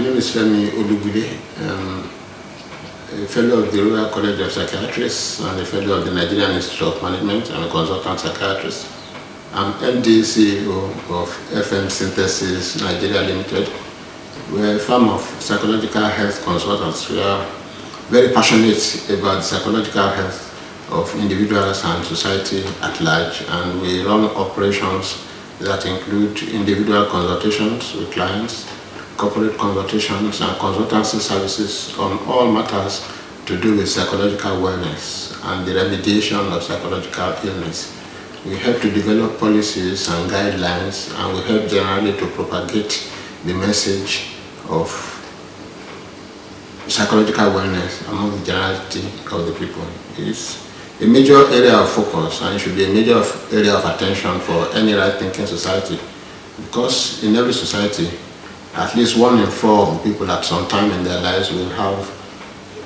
My name is Femi Olugbide. A fellow of the Royal College of Psychiatrists and a fellow of the Nigerian Institute of Management. I'm a consultant psychiatrist. I'm MD CEO of FM Synthesis Nigeria Limited. We're a firm of psychological health consultants. We are very passionate about the psychological health of individuals and society at large, and we run operations that include individual consultations with clients, corporate consultations, and consultancy services on all matters to do with psychological wellness and the remediation of psychological illness. We help to develop policies and guidelines, and we help generally to propagate the message of psychological wellness among the generality of the people. It's a major area of focus, and it should be a major area of attention for any right-thinking society, because in every society, at least 1 in 4 of the people at some time in their lives will have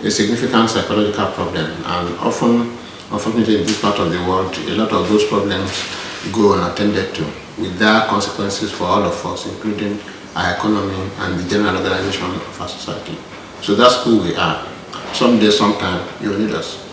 a significant psychological problem, and often, unfortunately, in this part of the world, a lot of those problems go unattended to, with dire consequences for all of us, including our economy and the general organization of our society. So that's who we are. Someday, sometime, you'll need us.